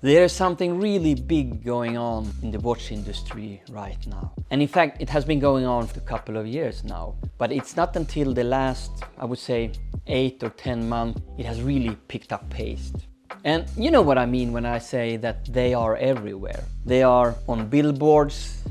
There is something really big going on in the watch industry right now. And in fact, it has been going on for a couple of years now. But it's not until the last, I would say, 8 or 10 months, it has really picked up pace. And you know what I mean when I say that they are everywhere. They are on billboards,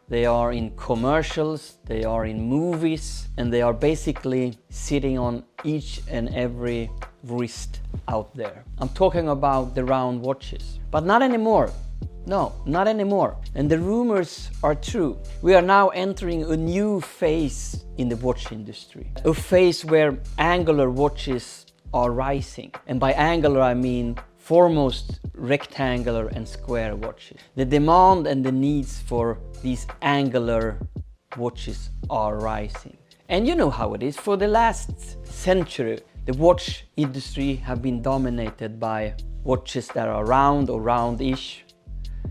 they are in commercials, they are in movies, and they are basically sitting on each and every wrist out there. I'm talking about the round watches, but not anymore. No, not anymore. And the rumors are true. We are now entering a new phase in the watch industry. A phase where angular watches are rising. And by angular I mean foremost rectangular and square watches. The demand and the needs for these angular watches are rising. And you know how it is. For the last century, the watch industry have been dominated by watches that are round or roundish,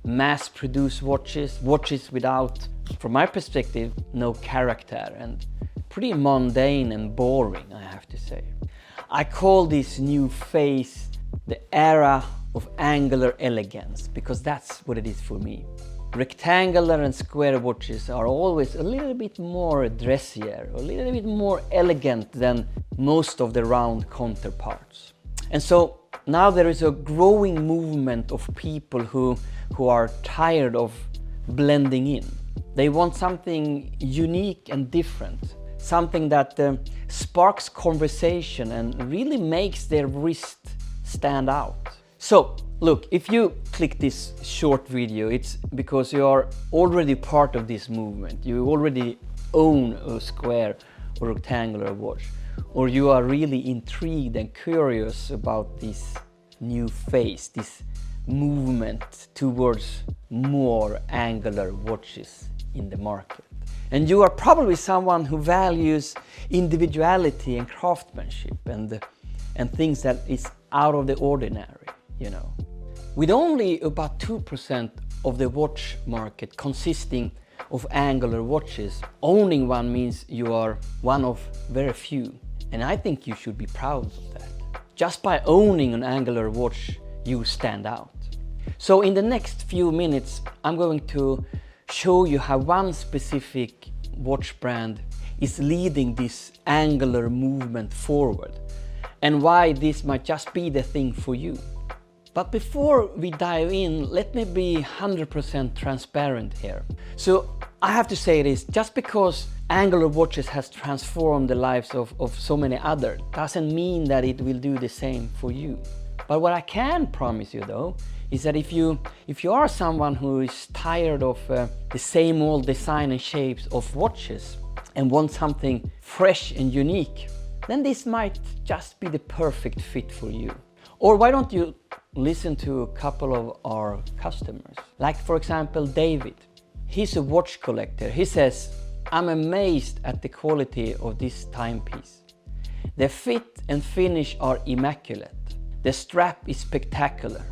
mass-produced watches, watches without, from my perspective, no character, and pretty mundane and boring, I have to say. I call this new phase the era of angular elegance, because that's what it is for me. Rectangular and square watches are always a little bit more dressier, a little bit more elegant than most of the round counterparts. And so now there is a growing movement of people who are tired of blending in. They want something unique and different, something that sparks conversation and really makes their wrist stand out. So look, if you click this short video, it's because you are already part of this movement. You already own a square or rectangular watch, or you are really intrigued and curious about this new phase, this movement towards more angular watches in the market. And you are probably someone who values individuality and craftsmanship and things that is out of the ordinary, you know. With only about 2% of the watch market consisting of angular watches, owning one means you are one of very few. And I think you should be proud of that. Just by owning an angular watch, you stand out. So in the next few minutes, I'm going to show you how one specific watch brand is leading this angular movement forward, and why this might just be the thing for you. But before we dive in, let me be 100% transparent here. So I have to say this, just because angular watches has transformed the lives of so many others, doesn't mean that it will do the same for you. But what I can promise you though, is that if you are someone who is tired of the same old design and shapes of watches and want something fresh and unique, then this might just be the perfect fit for you. Or why don't you listen to a couple of our customers? Like for example, David. He's a watch collector. He says, "I'm amazed at the quality of this timepiece. The fit and finish are immaculate. The strap is spectacular.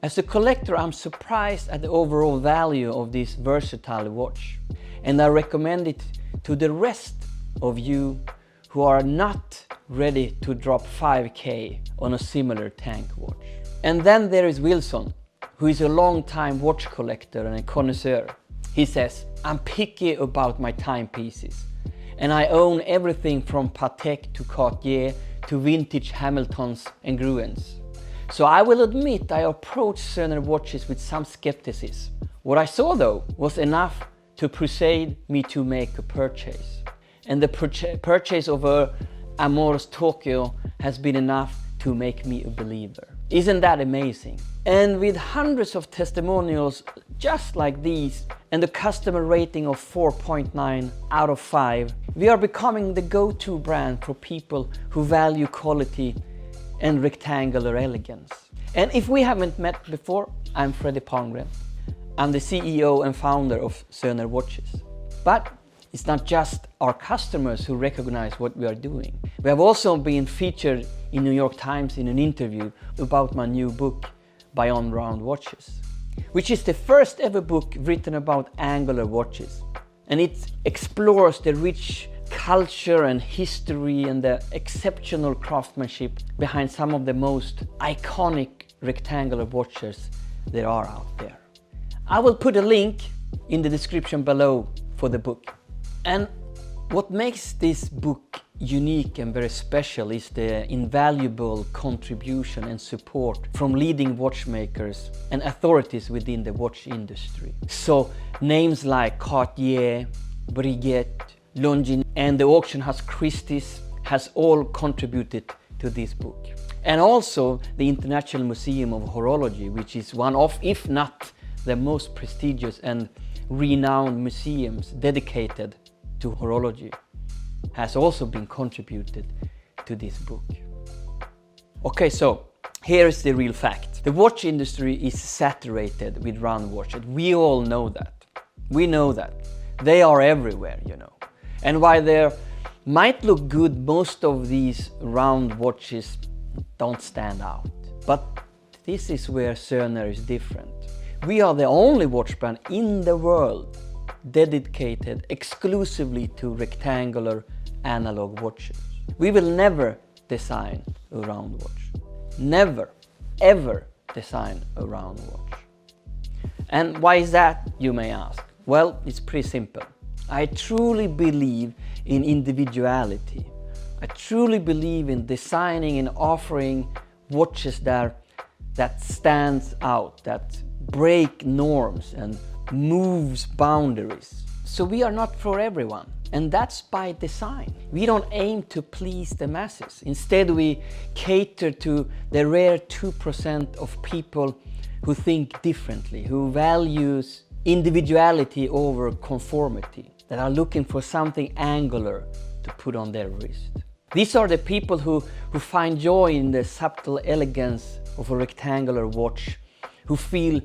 As a collector, I'm surprised at the overall value of this versatile watch, and I recommend it to the rest of you who are not ready to drop 5K on a similar tank watch." And then there is Wilson, who is a long-time watch collector and a connoisseur. He says, "I'm picky about my timepieces, and I own everything from Patek to Cartier to vintage Hamiltons and Gruens. So I will admit I approached Söner Watches with some skepticism. What I saw though was enough to persuade me to make a purchase. And the purchase of a Amores Tokyo has been enough to make me a believer." Isn't that amazing? And with hundreds of testimonials just like these and a customer rating of 4.9 out of 5, we are becoming the go-to brand for people who value quality and rectangular elegance. And if we haven't met before, I'm Freddie Palmgren. I'm the CEO and founder of Söner Watches. But it's not just our customers who recognize what we are doing. We have also been featured in New York Times in an interview about my new book, Beyond Round Watches, which is the first ever book written about angular watches. And it explores the rich culture and history and the exceptional craftsmanship behind some of the most iconic rectangular watches there are out there. I will put a link in the description below for the book. And what makes this book unique and very special is the invaluable contribution and support from leading watchmakers and authorities within the watch industry. So names like Cartier, Breguet, Longines and the auction house Christie's has all contributed to this book. And also the International Museum of Horology, which is one of, if not the most prestigious and renowned museums dedicated to horology, has also been contributed to this book. Okay, so here is the real fact. The watch industry is saturated with round watches. We all know that. We know that. They are everywhere, you know. And while they might look good, most of these round watches don't stand out. But this is where Söner is different. We are the only watch brand in the world dedicated exclusively to rectangular analog watches. We will never design a round watch. Never, ever design a round watch. And why is that, you may ask? Well, it's pretty simple. I truly believe in individuality. I truly believe in designing and offering watches that stands out, that break norms and moves boundaries. So we are not for everyone, and that's by design. We don't aim to please the masses. Instead, we cater to the rare 2% of people who think differently, who values individuality over conformity, that are looking for something angular to put on their wrist. These are the people who find joy in the subtle elegance of a rectangular watch, who feel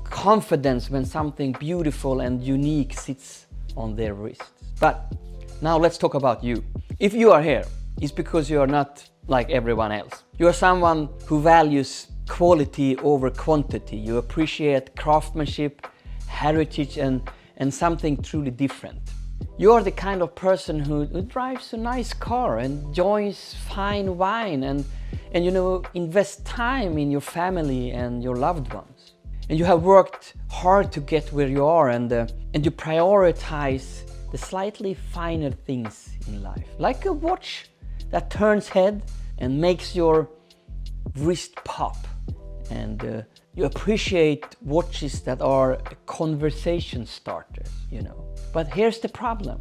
confidence when something beautiful and unique sits on their wrists. But now let's talk about you. If you are here, it's because you are not like everyone else. You are someone who values quality over quantity. You appreciate craftsmanship, heritage and something truly different. You are the kind of person who drives a nice car, enjoys fine wine and you know, invest time in your family and your loved ones. And you have worked hard to get where you are, and you prioritize the slightly finer things in life. Like a watch that turns head and makes your wrist pop. And you appreciate watches that are conversation starters, you know. But here's the problem.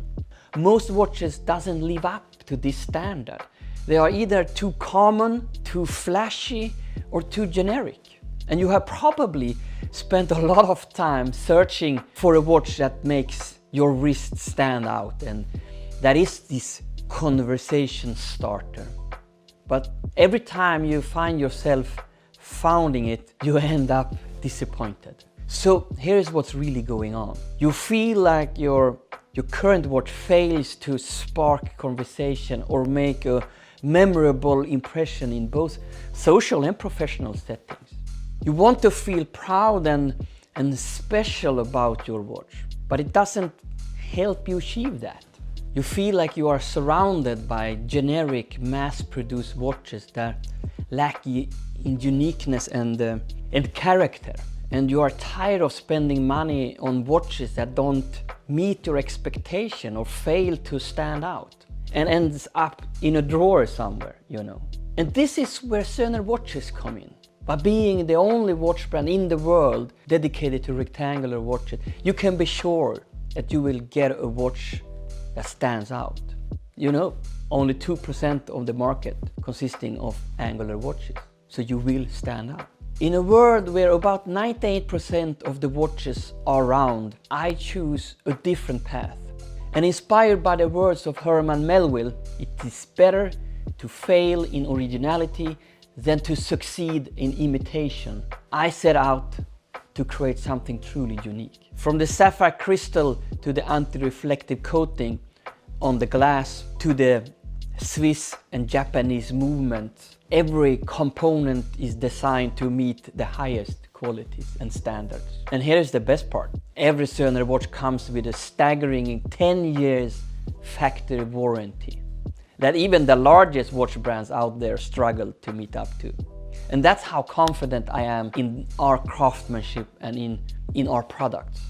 Most watches doesn't live up to this standard. They are either too common, too flashy, or too generic. And you have probably spent a lot of time searching for a watch that makes your wrist stand out, and that is this conversation starter. But every time you find yourself finding it, you end up disappointed. So here's what's really going on. You feel like your current watch fails to spark conversation or make a memorable impression in both social and professional settings. You want to feel proud and special about your watch, but it doesn't help you achieve that. You feel like you are surrounded by generic, mass-produced watches that lack in uniqueness and character. And you are tired of spending money on watches that don't meet your expectation or fail to stand out and ends up in a drawer somewhere, you know. And this is where Söner Watches come in. By being the only watch brand in the world dedicated to rectangular watches, you can be sure that you will get a watch that stands out. You know, only 2% of the market consisting of angular watches, so you will stand out. In a world where about 98% of the watches are round, I choose a different path. And inspired by the words of Herman Melville, it is better to fail in originality than to succeed in imitation. I set out to create something truly unique. From the sapphire crystal to the anti-reflective coating on the glass to the Swiss and Japanese movement, every component is designed to meet the highest qualities and standards. And here is the best part. Every Söner watch comes with a staggering 10 years factory warranty that even the largest watch brands out there struggle to meet up to. And that's how confident I am in our craftsmanship and in our products.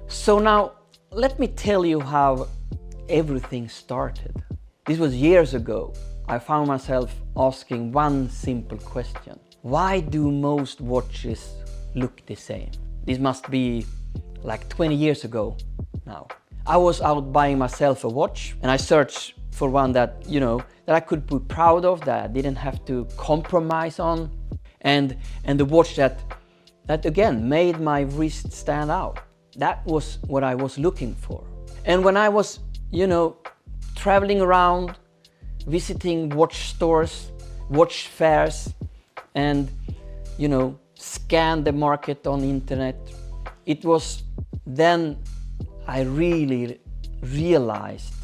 So now, let me tell you how everything started. This was years ago. I found myself asking one simple question. Why do most watches look the same? This must be like 20 years ago now. I was out buying myself a watch and I searched for one that, you know, that I could be proud of, that I didn't have to compromise on, and the watch that again made my wrist stand out. That was what I was looking for. And when I was, you know, traveling around, visiting watch stores, watch fairs, and, you know, scan the market on the internet, it was then I really realized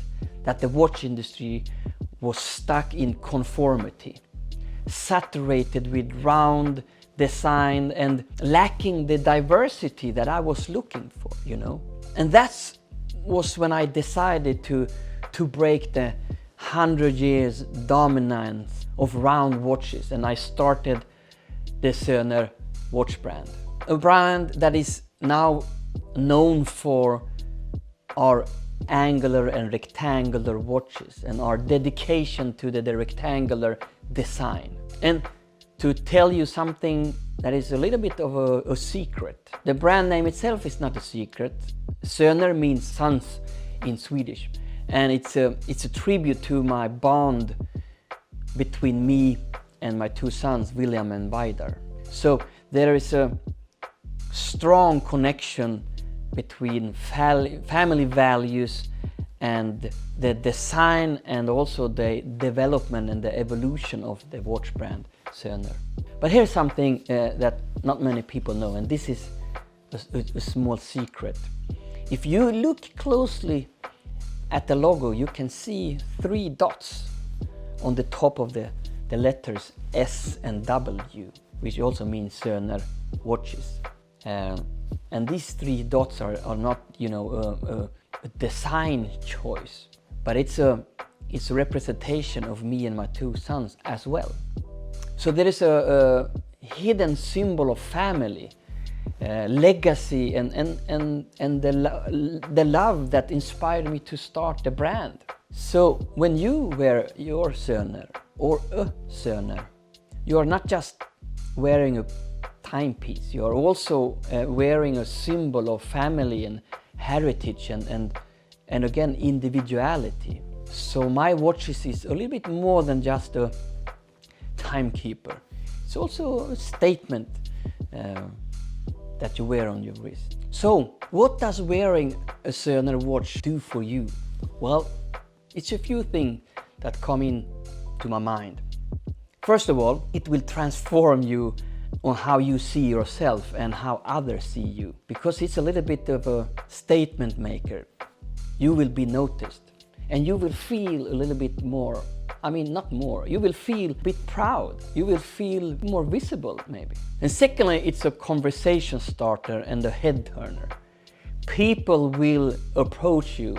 that the watch industry was stuck in conformity, saturated with round design and lacking the diversity that I was looking for, you know. And that was when I decided to break the 100 years dominance of round watches, and I started the Söner watch brand. A brand that is now known for our angular and rectangular watches and our dedication to the rectangular design. And to tell you something that is a little bit of a secret, the brand name itself is not a secret. Söner means sons in Swedish, and it's a tribute to my bond between me and my two sons, William and Vidar. So there is a strong connection between family values and the design, and also the development and the evolution of the watch brand Söner. But here's something that not many people know, and this is a small secret. If you look closely at the logo, you can see 3 dots on the top of the letters S and W, which also means Söner Watches. And these 3 dots are not, you know, a design choice, but it's a representation of me and my 2 sons as well. So there is a hidden symbol of family, legacy, and the love that inspired me to start the brand. So when you wear your Söner or a Söner, you are not just wearing a timepiece, you are also wearing a symbol of family and heritage and again individuality. So my watches is a little bit more than just a timekeeper. It's also a statement that you wear on your wrist. So what does wearing a Söner watch do for you? Well, it's a few things that come in to my mind. First of all, it will transform you on how you see yourself and how others see you, because it's a little bit of a statement maker. You will be noticed and you will feel a little bit more, I mean not more, you will feel a bit proud, you will feel more visible maybe. And secondly, it's a conversation starter and a head turner. People will approach you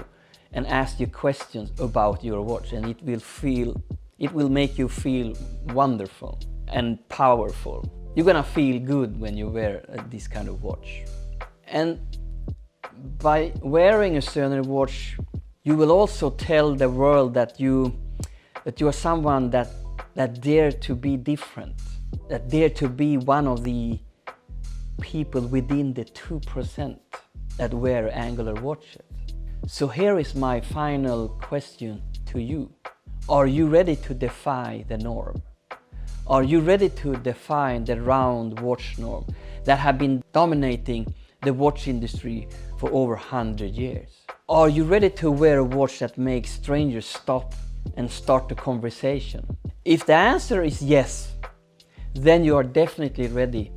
and ask you questions about your watch, and it will make you feel wonderful and powerful. You're gonna feel good when you wear this kind of watch. And by wearing a Söner watch, you will also tell the world that you are someone that dare to be different, that dare to be one of the people within the 2% that wear angular watches. So here is my final question to you. Are you ready to defy the norm? Are you ready to define the round watch norm that have been dominating the watch industry for over 100 years? Are you ready to wear a watch that makes strangers stop and start a conversation? If the answer is yes, then you are definitely ready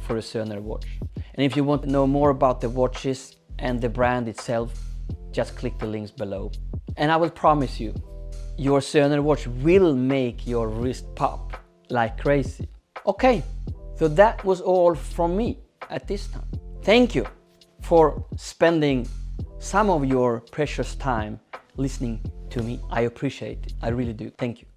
for a Söner watch. And if you want to know more about the watches and the brand itself, just click the links below. And I will promise you, your Söner watch will make your wrist pop like crazy. Okay, so that was all from me at this time. Thank you for spending some of your precious time listening to me. I appreciate it. I really do. Thank you.